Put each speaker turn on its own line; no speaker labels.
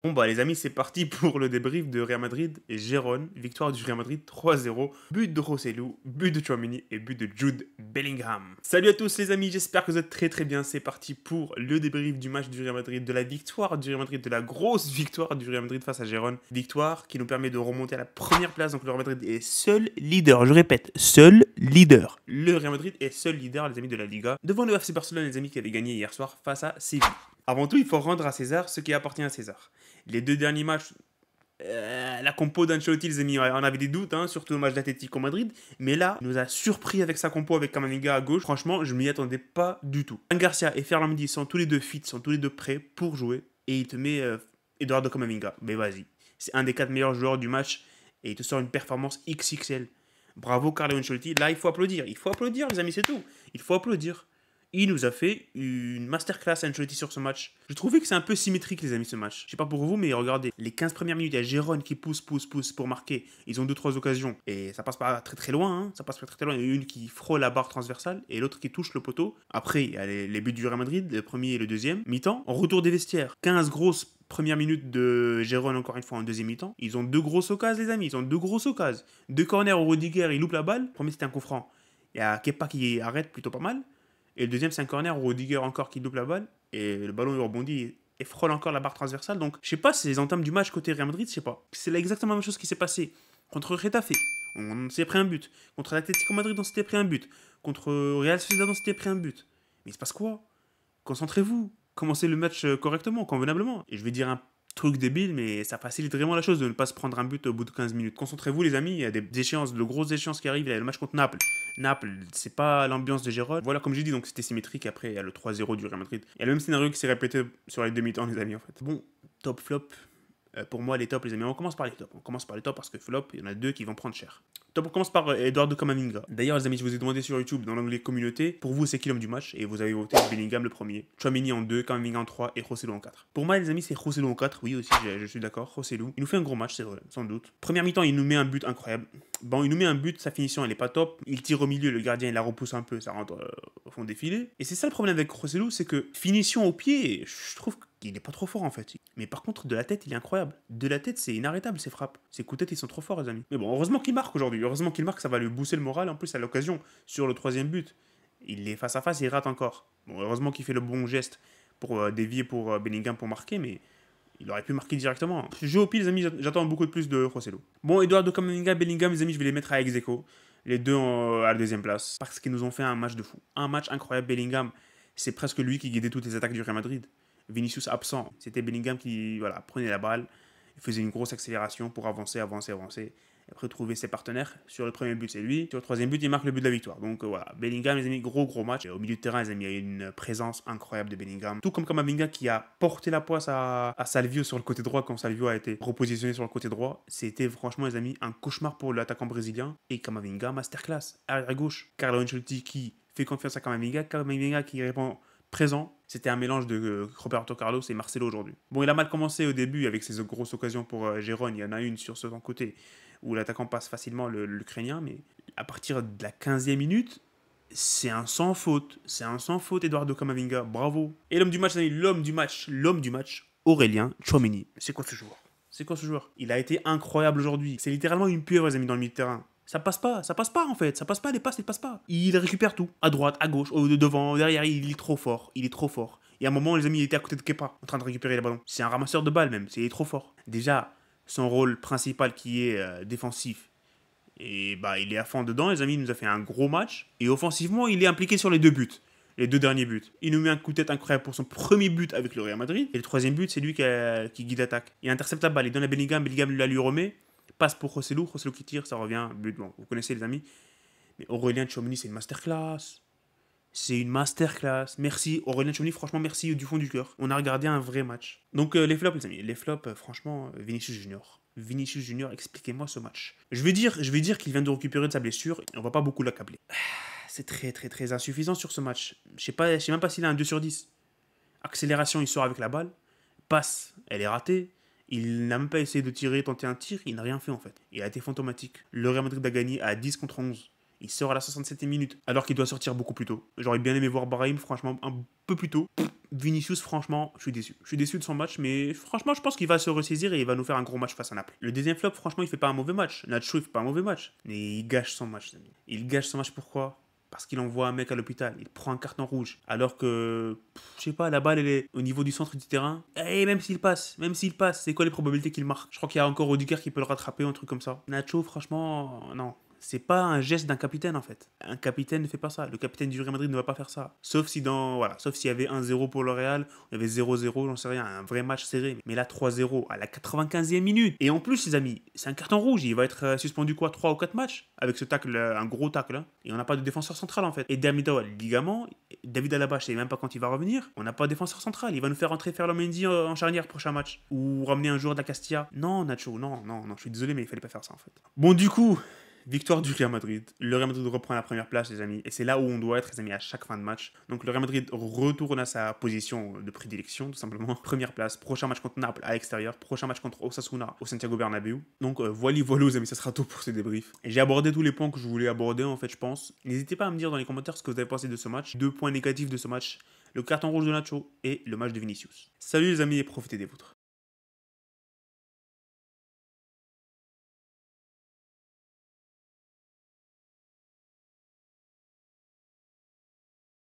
Bon bah les amis, c'est parti pour le débrief de Real Madrid et Gérone. Victoire du Real Madrid 3-0. But de Rossellou, but de Tchouaméni et but de Jude Bellingham. Salut à tous les amis, j'espère que vous êtes très bien. C'est parti pour le débrief du match du Real Madrid, de la victoire du Real Madrid, de la grosse victoire du Real Madrid face à Gérone. Victoire qui nous permet de remonter à la première place. Donc le Real Madrid est seul leader, je répète, seul leader. Le Real Madrid est seul leader, les amis, de la Liga. Devant le FC Barcelone, les amis, qui avait gagné hier soir face à Séville. Avant tout, il faut rendre à César ce qui appartient à César. Les deux derniers matchs, la compo d'Ancelotti, les amis, on avait des doutes, hein, surtout au match d'Atlético Madrid. Mais là, il nous a surpris avec sa compo avec Camavinga à gauche. Franchement, je m'y attendais pas du tout. Garcia et Ferland Mendy sont tous les deux fit, sont tous les deux prêts pour jouer. Et il te met Eduardo Camavinga. Mais vas-y. C'est un des 4 meilleurs joueurs du match. Et il te sort une performance XXL. Bravo Carlo Ancelotti. Là, il faut applaudir. Il faut applaudir, les amis, c'est tout. Il faut applaudir. Il nous a fait une masterclass Ancelotti sur ce match. Je trouvais que c'est un peu symétrique, les amis, ce match. Je sais pas pour vous, mais regardez, les 15 premières minutes, il y a Gérone qui pousse pour marquer. Ils ont 2-3 occasions. Et ça passe pas très loin, hein. Ça passe pas très loin. Il y a une qui frôle la barre transversale et l'autre qui touche le poteau. Après, il y a les buts du Real Madrid, le premier et le deuxième. Mi-temps, en retour des vestiaires. 15 grosses premières minutes de Gérone, encore une fois, en deuxième mi-temps. Ils ont deux grosses occasions, les amis. Ils ont deux grosses occasions. Deux corners où Rudiger, il loupe la balle. Le premier, c'était un coup franc. Il y a Kepa qui arrête plutôt pas mal. Et le deuxième, c'est un corner où Rudiger encore qui double la balle. Et le ballon il rebondit et frôle encore la barre transversale. Donc, je sais pas, c'est les entames du match côté Real Madrid, je sais pas. C'est exactement la même chose qui s'est passé contre Retafe. On s'est pris un but. Contre l'Atlético Madrid, on s'était pris un but. Contre Real Sociedad, on s'était pris un but. Mais il se passe quoi? Concentrez-vous. Commencez le match correctement, convenablement. Et je vais dire un truc débile, mais ça facilite vraiment la chose de ne pas se prendre un but au bout de 15 minutes. Concentrez-vous, les amis, il y a des échéances, de grosses échéances qui arrivent. Il y a le match contre Naples. Naples, c'est pas l'ambiance de Gérone. Voilà, comme j'ai dit, donc c'était symétrique. Après, il y a le 3-0 du Real Madrid. Il y a le même scénario qui s'est répété sur les demi-temps, les amis, en fait. Bon, top flop. Pour moi, les tops, les amis, on commence par les tops. On commence par les tops parce que flop, il y en a deux qui vont prendre cher. Top, on commence par Eduardo Camavinga. D'ailleurs, les amis, je vous ai demandé sur YouTube, dans l'onglet communauté, pour vous, c'est qui l'homme du match? Et vous avez voté Bellingham le premier, Tchouaméni en 2, Camavinga en 3 et Rossellou en 4. Pour moi, les amis, c'est Rossellou en 4. Oui, aussi, je suis d'accord. Rossellou. Il nous fait un gros match, c'est vrai, sans doute. Première mi-temps, il nous met un but incroyable. Bon, il nous met un but, sa finition, elle est pas top. Il tire au milieu, le gardien, il la repousse un peu, ça rentre au fond des filets. Et c'est ça le problème avec Rossellou, c'est que finition au pied, je trouve qu'il est pas trop fort en fait. Mais par contre, de la tête, il est incroyable. De la tête, c'est inarrêtable ses frappes. Ses coups de tête, ils sont trop forts, les amis. Mais bon, heureusement qu'il marque aujourd'hui. Heureusement qu'il marque, ça va lui booster le moral. En plus, à l'occasion, sur le troisième but, il est face à face, il rate encore. Bon, heureusement qu'il fait le bon geste pour dévier pour Bellingham pour marquer, mais il aurait pu marquer directement. Jeu au pied, les amis, j'attends beaucoup de plus de Rosselló. Bon, Eduardo Camavinga, Bellingham, les amis, je vais les mettre à ex-aequo. Les deux à la deuxième place. Parce qu'ils nous ont fait un match de fou. Un match incroyable. Bellingham, c'est presque lui qui guidait toutes les attaques du Real Madrid. Vinicius absent. C'était Bellingham qui prenait la balle, il faisait une grosse accélération pour avancer. Et après, trouver ses partenaires. Sur le premier but, c'est lui. Sur le troisième but, il marque le but de la victoire. Donc voilà, Bellingham, les amis, gros match. Et au milieu de terrain, les amis, il y a une présence incroyable de Bellingham. Tout comme Camavinga qui a porté la poisse à Salvio sur le côté droit quand Salvio a été repositionné sur le côté droit. C'était franchement, les amis, un cauchemar pour l'attaquant brésilien. Et Camavinga, masterclass. Arrière gauche, Carlo Ancelotti qui fait confiance à Camavinga. Camavinga qui répond présent. C'était un mélange de Roberto Carlos et Marcelo aujourd'hui. Bon, il a mal commencé au début avec ses grosses occasions pour Gérone. Il y en a une sur ce côté où l'attaquant passe facilement l'Ukrainien, mais à partir de la 15e minute, c'est un sans faute. C'est un sans faute, Eduardo Camavinga. Bravo. Et l'homme du match, Aurélien Tchouaméni. C'est quoi ce joueur? C'est quoi ce joueur? Il a été incroyable aujourd'hui. C'est littéralement une pieuvre, les amis, dans le milieu de terrain. Ça passe pas en fait, ça passe pas, les passes, il passe pas. Il récupère tout, à droite, à gauche, devant, derrière, il est trop fort, il est trop fort. Et à un moment, les amis, il était à côté de Kepa, en train de récupérer les ballons. C'est un ramasseur de balles même, il est trop fort. Déjà, son rôle principal qui est défensif, et bah il est à fond dedans, les amis, il nous a fait un gros match. Et offensivement, il est impliqué sur les deux buts. Les deux derniers buts. Il nous met un coup de tête incroyable pour son premier but avec le Real Madrid. Et le troisième but, c'est lui qui guide l'attaque. Il intercepte la balle, il donne à Bellingham, Bellingham la lui remet. Passe pour Rosselló qui tire, ça revient, but, bon, vous connaissez les amis. Mais Aurélien Tchouaméni, c'est une masterclass. C'est une masterclass. Merci Aurélien Tchouaméni, franchement merci du fond du cœur. On a regardé un vrai match. Donc les flops les amis, les flops franchement Vinicius Junior. Vinicius Junior, expliquez-moi ce match. Je vais dire qu'il vient de récupérer de sa blessure et on va pas beaucoup l'accabler. C'est très insuffisant sur ce match. Je sais même pas s'il a un 2 sur 10. Accélération, il sort avec la balle. Passe, elle est ratée. Il n'a même pas essayé de tenter un tir, il n'a rien fait en fait. Il a été fantomatique. Le Real Madrid a gagné à 10 contre 11. Il sort à la 67e minute, alors qu'il doit sortir beaucoup plus tôt. J'aurais bien aimé voir Brahim, franchement, un peu plus tôt. Vinicius, franchement, je suis déçu. Je suis déçu de son match, mais franchement, je pense qu'il va se ressaisir et il va nous faire un gros match face à Naples. Le deuxième flop, franchement, il fait pas un mauvais match. Nacho, il fait pas un mauvais match. Mais il gâche son match, les amis. Il gâche son match pourquoi? Parce qu'il envoie un mec à l'hôpital, il prend un carton rouge. Alors que, je sais pas, la balle, elle est au niveau du centre du terrain. Et même s'il passe, c'est quoi les probabilités qu'il marque? Je crois qu'il y a encore Rudiger qui peut le rattraper, un truc comme ça. Nacho, franchement, non. C'est pas un geste d'un capitaine en fait. Un capitaine ne fait pas ça. Le capitaine du Real Madrid ne va pas faire ça. Sauf si sauf s'il y avait 1-0 pour le Real, il y avait 0-0, j'en sais rien, un vrai match serré. Mais là 3-0 à la 95e minute. Et en plus les amis, c'est un carton rouge, il va être suspendu quoi 3 ou 4 matchs avec ce tacle, un gros tacle hein. Et on n'a pas de défenseur central en fait. Et Dermida a le ligament, David Alaba, je sais même pas quand il va revenir. On n'a pas de défenseur central, il va nous faire rentrer Ferland Mendy en charnière prochain match ou ramener un joueur de la Castilla. Non Nacho, non, je suis désolé mais il fallait pas faire ça en fait. Bon du coup, victoire du Real Madrid. Le Real Madrid reprend la première place, les amis. Et c'est là où on doit être, les amis, à chaque fin de match. Donc le Real Madrid retourne à sa position de prédilection, tout simplement. Première place. Prochain match contre Naples à l'extérieur. Prochain match contre Osasuna au Santiago Bernabéu. Donc voilà, les amis, ça sera tout pour ce débrief. Et j'ai abordé tous les points que je voulais aborder, en fait, je pense. N'hésitez pas à me dire dans les commentaires ce que vous avez pensé de ce match. 2 points négatifs de ce match. Le carton rouge de Nacho et le match de Vinicius. Salut les amis et profitez des vôtres.